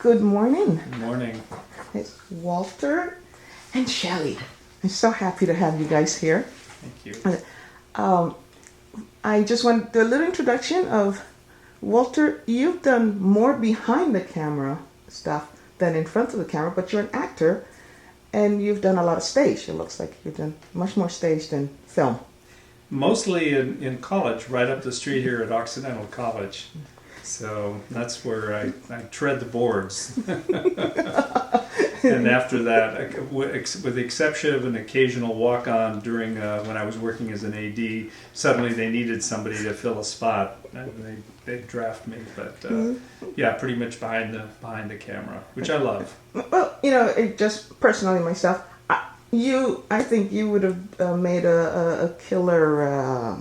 Good morning. Good morning. It's Walter and Shelley. I'm so happy to have you guys here. Thank you. I just want to do a little introduction of Walter. You've done more behind the camera stuff than in front of the camera, but you're an actor and you've done a lot of stage. It looks like you've done much more stage than film. Mostly in college, right up the street here at Occidental College. So that's where I tread the boards. And after that, with the exception of an occasional walk-on during when I was working as an AD, suddenly they needed somebody to fill a spot. And they draft me, but yeah, pretty much behind the camera, which I love. Well, just personally myself, I think you would have made a killer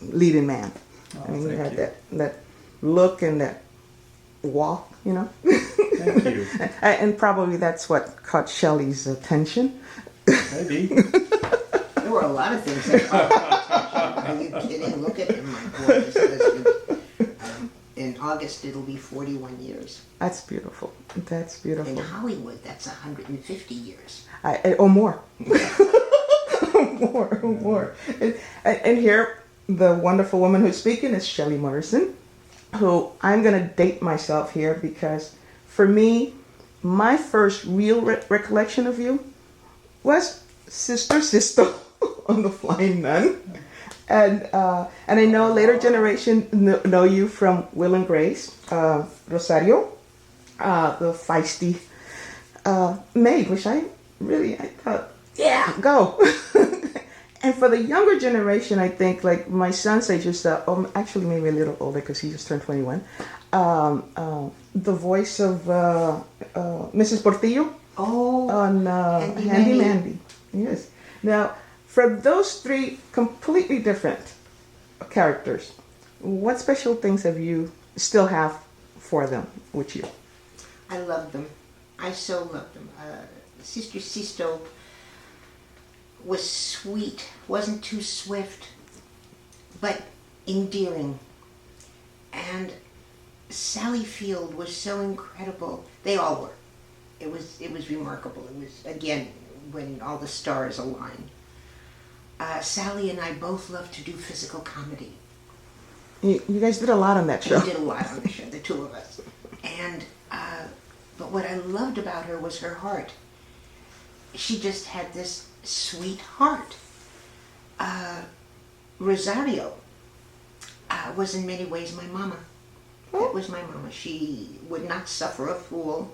leading man. Oh, I mean, you had you. that look and that walk, Thank you. And probably that's what caught Shelley's attention. Maybe. There were a lot of things that are you kidding? Look at him, my gorgeous husband. In August, it'll be 41 years. That's beautiful. That's beautiful. In Hollywood, that's 150 years. Or more. more. And here, the wonderful woman who's speaking is Shelley Morrison, who I'm going to date myself here because for me, my first real recollection of you was Sister Sisto on The Flying Nun. And I know a later generation know you from Will and Grace, Rosario, the feisty maid, which I thought, yeah, go. And for the younger generation, I think, like my son's age is actually maybe a little older because he just turned 21. The voice of Mrs. Portillo on Handy Mandy. Yes. Now, for those three completely different characters, what special things have you still have for them with you? I love them. I so love them. Sister Sisto was sweet, wasn't too swift, but endearing. And Sally Field was so incredible. They all were. It was remarkable. It was, again, when all the stars aligned. Sally and I both love to do physical comedy. You guys did a lot on that show. We did a lot on the show, the two of us. And but what I loved about her was her heart. She just had this sweet heart. Rosario was in many ways my mama. That was my mama. She would not suffer a fool.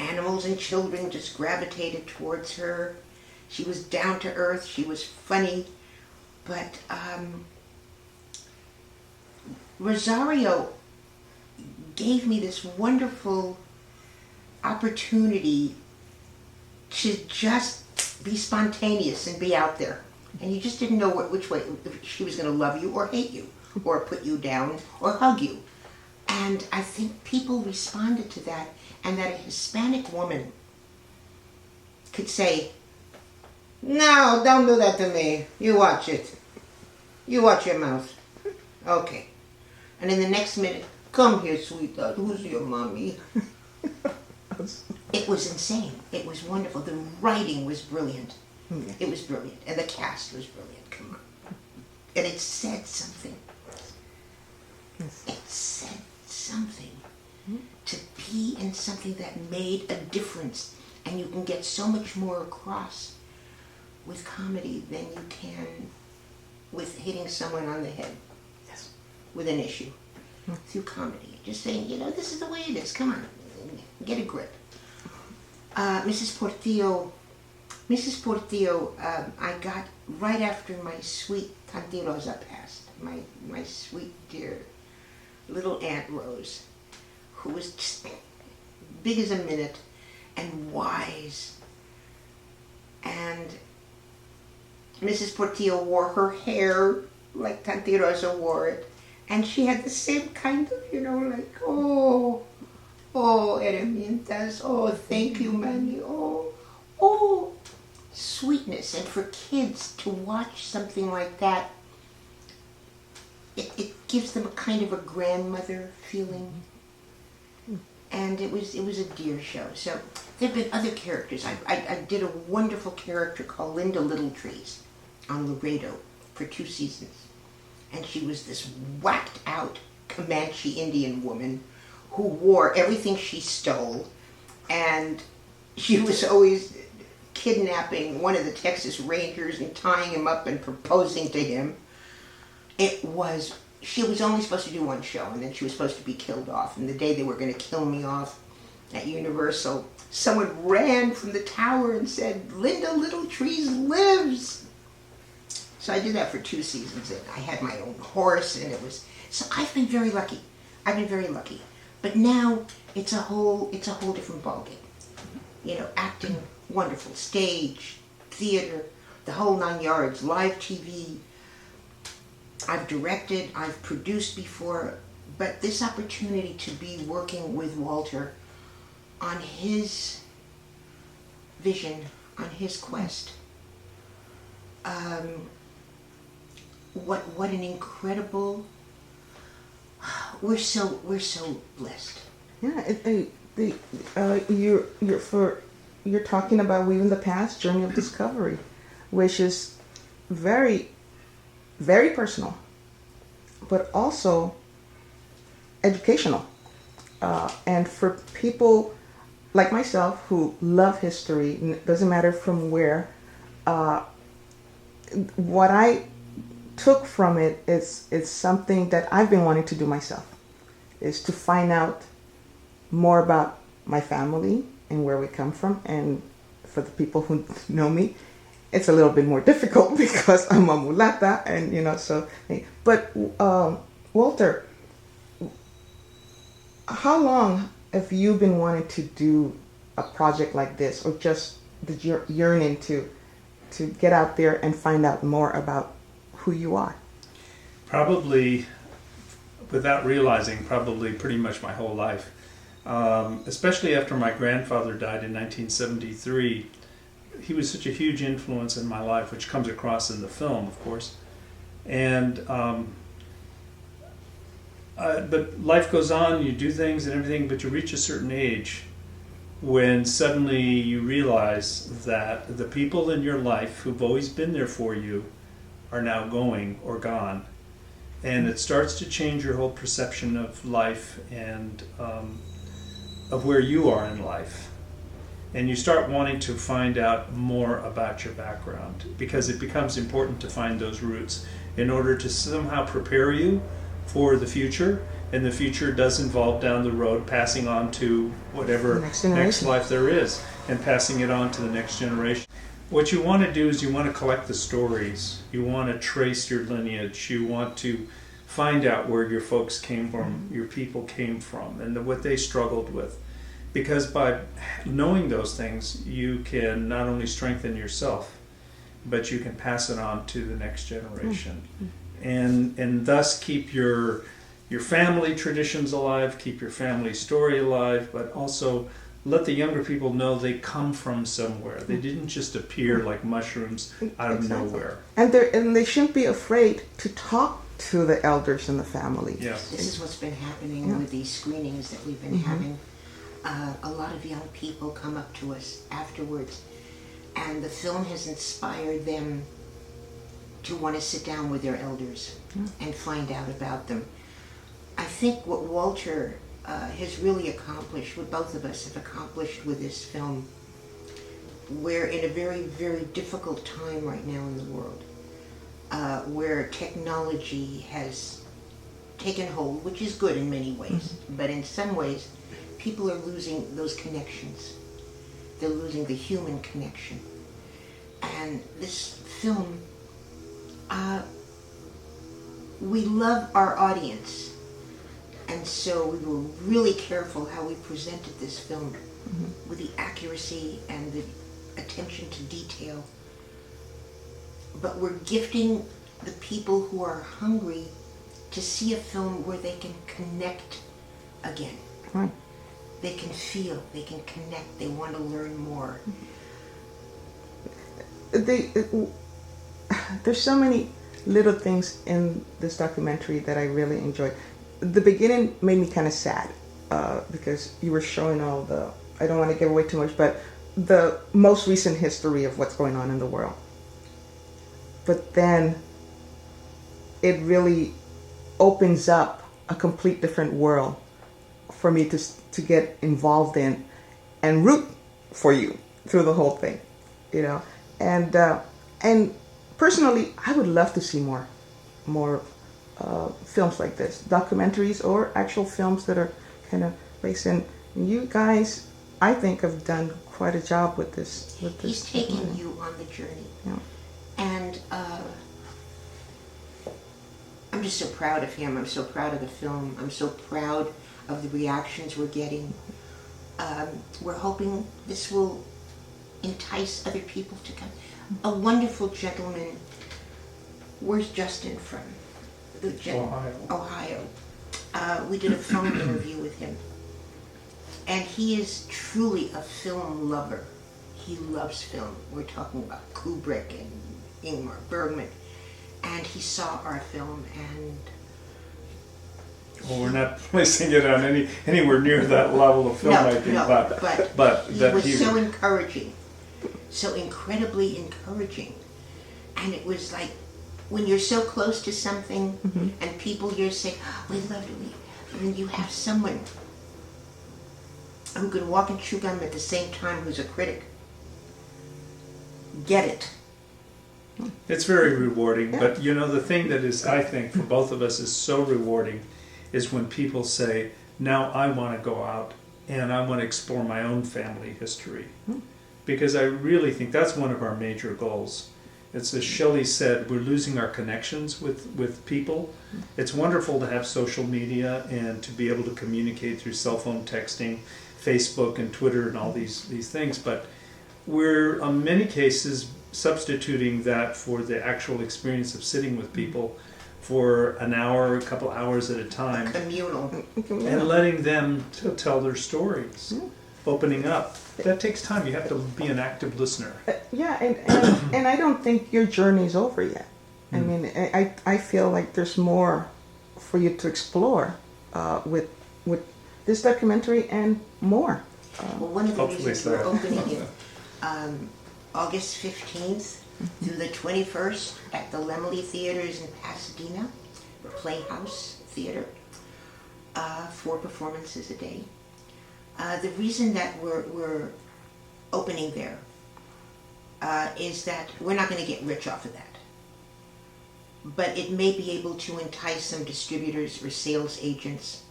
Animals and children just gravitated towards her. She was down to earth. She was funny. But Rosario gave me this wonderful opportunity to just be spontaneous and be out there. And you just didn't know which way, if she was going to love you or hate you, or put you down or hug you. And I think people responded to that, and that a Hispanic woman could say, "No, don't do that to me. You watch it. You watch your mouth." Okay. And in the next minute, "Come here, sweetheart. Who's your mommy?" It was insane. It was wonderful. The writing was brilliant. It was brilliant. And the cast was brilliant. Come on. And it said something. It said something. To be in something that made a difference. And you can get so much more across with comedy than you can with hitting someone on the head. Yes. With an issue. Through comedy. Just saying, this is the way it is. Come on. Get a grip. Mrs. Portillo, I got right after my sweet Tante Rosa passed. My sweet dear little Aunt Rose, who was just big as a minute and wise. And Mrs. Portillo wore her hair like Tante Rosa wore it. And she had the same kind of, like, oh, herramientas, oh, thank you, Manny, oh, sweetness. And for kids to watch something like that, it gives them a kind of a grandmother feeling. and it was a dear show. So there've been other characters. I did a wonderful character called Linda Littletrees on Laredo for 2 seasons, and she was this whacked out Comanche Indian woman who wore everything she stole, and she was always kidnapping one of the Texas Rangers and tying him up and proposing to him. She was only supposed to do 1 show, and then she was supposed to be killed off. And the day they were going to kill me off at Universal, someone ran from the tower and said, "Linda Littletrees lives!" So I did that for 2 seasons, and I had my own horse, and so I've been very lucky. I've been very lucky. But now it's a whole different ballgame. You know, acting, wonderful, stage, theater, the whole 9 yards, live TV. I've directed, I've produced before, but this opportunity to be working with Walter on his vision, on his quest, what an incredible, we're so blessed. Yeah, you're talking about weaving the past, journey of discovery, which is very, very personal, but also educational. And for people like myself who love history, doesn't matter from where, what I took from it is something that I've been wanting to do myself, is to find out more about my family and where we come from. And for the people who know me, it's a little bit more difficult because I'm a mulata, and so. But Walter, how long have you been wanting to do a project like this, or just did you yearning to get out there and find out more about who you are? Probably, without realizing, probably pretty much my whole life. Especially after my grandfather died in 1973. He was such a huge influence in my life, which comes across in the film, of course. And but life goes on, you do things and everything, but you reach a certain age when suddenly you realize that the people in your life who've always been there for you are now going or gone. And it starts to change your whole perception of life and of where you are in life. And you start wanting to find out more about your background, because it becomes important to find those roots in order to somehow prepare you for the future. And the future does involve down the road passing on to whatever next life there is, and passing it on to the next generation. What you want to do is you want to collect the stories. You want to trace your lineage. You want to find out where your folks came from, your people came from, and what they struggled with. Because by knowing those things, you can not only strengthen yourself, but you can pass it on to the next generation. And thus keep your family traditions alive, keep your family story alive, but also let the younger people know they come from somewhere. They didn't just appear like mushrooms out of nowhere. And they shouldn't be afraid to talk to the elders in the family. Yes. This is what's been happening with these screenings that we've been having. A lot of young people come up to us afterwards, and the film has inspired them to want to sit down with their elders and find out about them. I think what Walter has really accomplished, what both of us have accomplished with this film, we're in a very, very difficult time right now in the world, where technology has taken hold, which is good in many ways, but in some ways, people are losing those connections. They're losing the human connection. And this film, we love our audience. And so we were really careful how we presented this film with the accuracy and the attention to detail. But we're gifting the people who are hungry to see a film where they can connect again. Right. They can feel, they can connect, they want to learn more. There's so many little things in this documentary that I really enjoyed. The beginning made me kind of sad because you were showing all the, I don't want to give away too much, but the most recent history of what's going on in the world. But then it really opens up a complete different world for me to get involved in and root for you through the whole thing, you know. And personally, I would love to see more films like this, documentaries or actual films that are kind of based in. You guys, I think, have done quite a job with this. He's taking you on the journey, Yeah. and I'm just so proud of him. I'm so proud of the film. I'm so proud of the reactions we're getting. We're hoping this will entice other people to come. A wonderful gentleman. Where's Justin from? Ohio. We did a phone interview with him. And he is truly a film lover. He loves film. We're talking about Kubrick and Ingmar Bergman. And he saw our film, and Well, we're not placing it on anywhere near that level of filmmaking, but he was so encouraging, so incredibly encouraging. And it was like, when you're so close to something, and people here say, oh, we love it, and you have someone who can walk and chew gum at the same time who's a critic. Get it. It's very rewarding, but you know, the thing that is, I think, for both of us is so rewarding is when people say, now I want to go out and I want to explore my own family history. Because I really think that's one of our major goals. It's as Shelley said, we're losing our connections with people. It's wonderful to have social media and to be able to communicate through cell phone texting, Facebook and Twitter and all these things, but we're in many cases substituting that for the actual experience of sitting with people for an hour, a couple hours at a time, Communal. and letting them tell their stories, opening up. That takes time. You have to be an active listener. Yeah, and I don't think your journey's over yet. I mean, I feel like there's more for you to explore with this documentary and more. Well, one of the Hopefully reasons we're so. opening it August 15th through the 21st at the Lemley Theaters in Pasadena, Playhouse Theater, 4 performances a day. The reason that we're opening there is that we're not going to get rich off of that. But it may be able to entice some distributors or sales agents.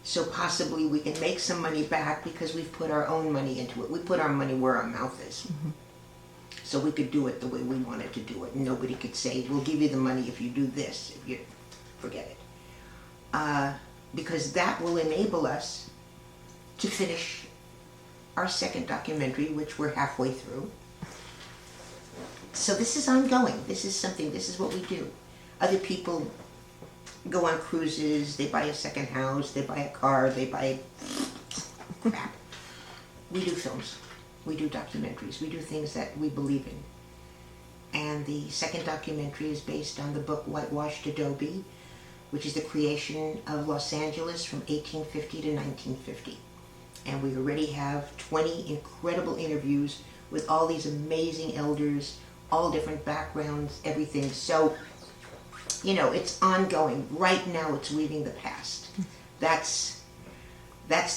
So possibly we can make some money back because we've put our own money into it. We put our money where our mouth is. So we could do it the way we wanted to do it. And nobody could say, we'll give you the money if you do this. If you forget it. Because that will enable us to finish our second documentary, which we're halfway through. So this is ongoing. This is what we do. Other people go on cruises, they buy a second house, they buy a car, they buy crap. We do films. We do documentaries. We do things that we believe in. And the second documentary is based on the book Whitewashed Adobe, which is the creation of Los Angeles from 1850 to 1950. And we already have 20 incredible interviews with all these amazing elders, all different backgrounds, everything. So, you know, it's ongoing. Right now it's weaving the past. That's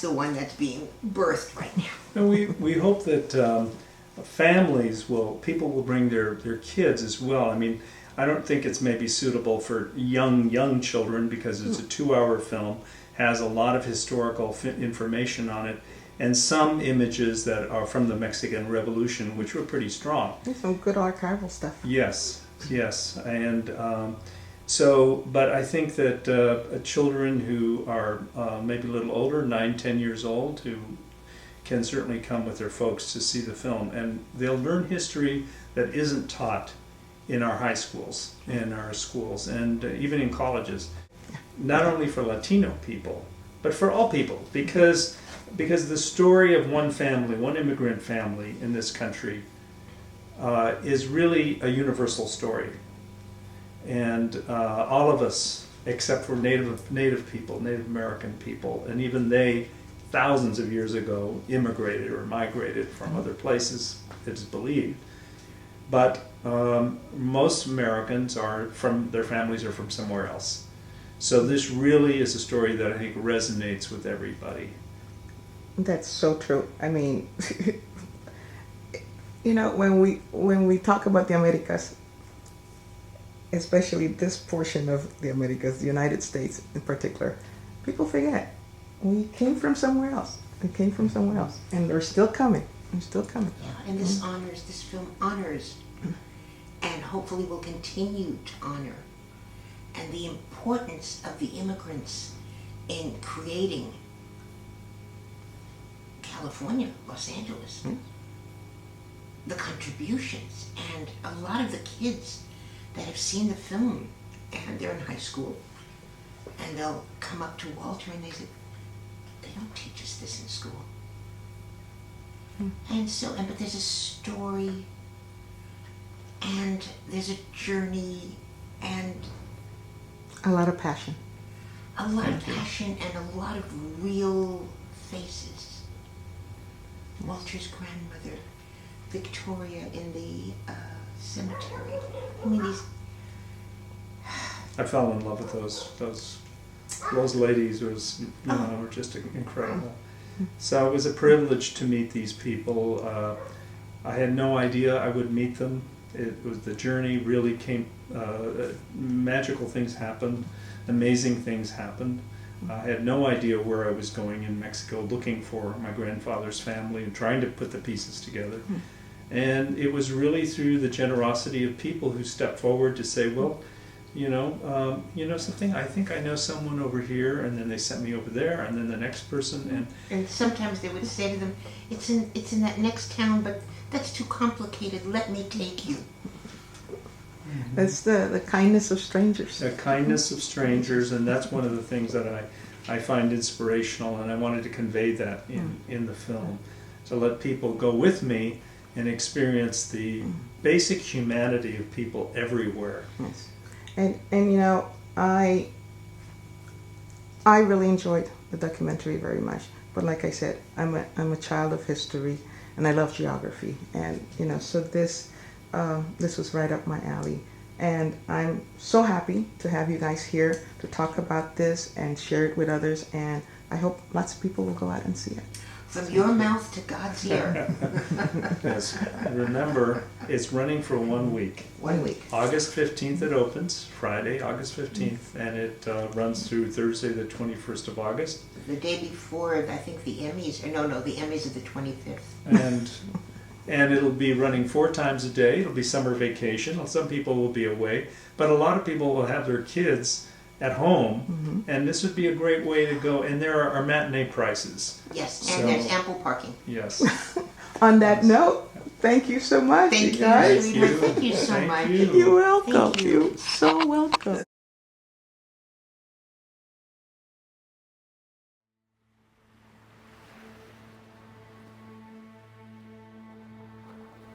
the one that's being birthed right now. And we hope that people will bring their kids as well. I mean, I don't think it's maybe suitable for young children because it's a 2-hour film, has a lot of historical information on it, and some images that are from the Mexican Revolution, which were pretty strong. There's some good archival stuff. Yes, and but I think that children who are maybe a little older, 9-10 years old, who can certainly come with their folks to see the film, and they'll learn history that isn't taught in our high schools, in our schools, and even in colleges. Not only for Latino people, but for all people, because the story of one family, one immigrant family in this country, is really a universal story. And all of us except for Native people, Native American people, and even they, thousands of years ago, immigrated or migrated from other places, it's believed. But most Americans are from, their families are from somewhere else. So this really is a story that I think resonates with everybody. That's so true. I mean, you know, when we talk about the Americas, especially this portion of the Americas, the United States in particular, people forget we came from somewhere else. We came from somewhere else, and they're still coming. They're still coming. Yeah, and this honors, this film honors, and hopefully will continue to honor, and the importance of the immigrants in creating California, Los Angeles, the contributions, and a lot of the kids that have seen the film, and they're in high school, and they'll come up to Walter and they say, they don't teach us this in school. And so, but there's a story, and there's a journey, and A lot of passion. a lot of passion, and a lot of real faces. Walter's grandmother, Victoria in the cemetery. I mean, these. I fell in love with those ladies. Was were just incredible. So it was a privilege to meet these people. I had no idea I would meet them. It was, the journey really came. Magical things happened. Amazing things happened. I had no idea where I was going in Mexico, looking for my grandfather's family and trying to put the pieces together. And it was really through the generosity of people who stepped forward to say, well, you know something, I think I know someone over here, and then they sent me over there, and then the next person, And sometimes they would say to them, it's in that next town, but that's too complicated, let me take you. That's the kindness of strangers. the kindness of strangers, and that's one of the things that I find inspirational, and I wanted to convey that in the film, to let people go with me and experience the basic humanity of people everywhere. Yes. And you know, I really enjoyed the documentary very much. But like I said, I'm a child of history, and I love geography, and you know, so this was right up my alley. And I'm so happy to have you guys here to talk about this and share it with others. And I hope lots of people will go out and see it. From your mouth to God's ear. Yes. Remember, it's running for 1 week. 1 week. August 15th it opens, Friday, August 15th, and it runs through Thursday, the 21st of August. The day before, I think the Emmys, the Emmys are the 25th. And it'll be running 4 times a day. It'll be summer vacation. Some people will be away, but a lot of people will have their kids at home, and this would be a great way to go. And there are matinee prices. Yes, and there's ample parking. Yes. On that note, thank you so much, Thank you you, guys. sweetheart. Thank you so Thank much. you. You're welcome. Thank you. You're so welcome.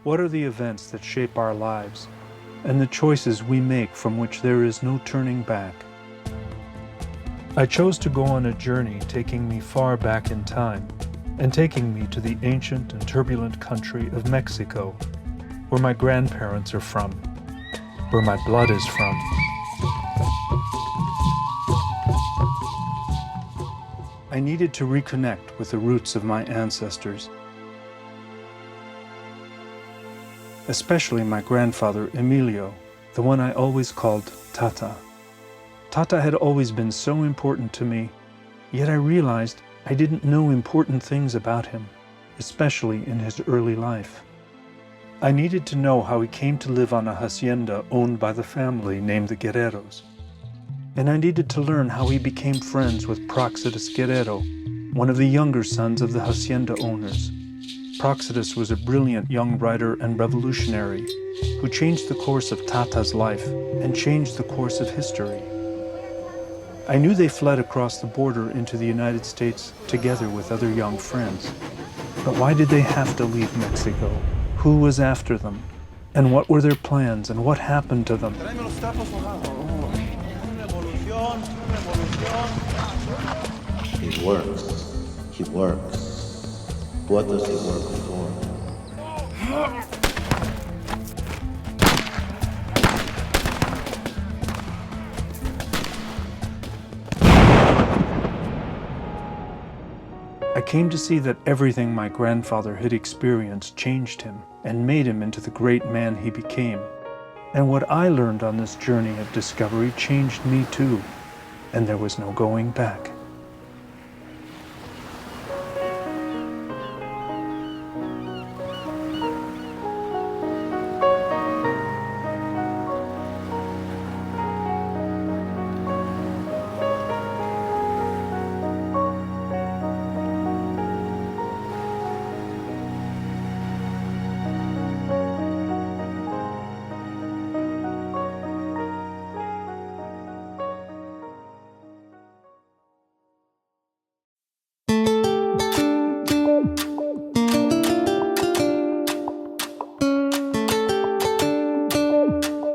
What are the events that shape our lives, and the choices we make from which there is no turning back? I chose to go on a journey taking me far back in time, and taking me to the ancient and turbulent country of Mexico, where my grandparents are from, where my blood is from. I needed to reconnect with the roots of my ancestors, especially my grandfather Emilio, the one I always called Tata. Tata had always been so important to me, yet I realized I didn't know important things about him, especially in his early life. I needed to know how he came to live on a hacienda owned by the family named the Guerreros. And I needed to learn how he became friends with Praxedis Guerrero, one of the younger sons of the hacienda owners. Praxedis was a brilliant young writer and revolutionary who changed the course of Tata's life and changed the course of history. I knew they fled across the border into the United States together with other young friends. But why did they have to leave Mexico? Who was after them? And what were their plans, and what happened to them? He works. He works. What does he work for? I came to see that everything my grandfather had experienced changed him and made him into the great man he became. And what I learned on this journey of discovery changed me too, and there was no going back.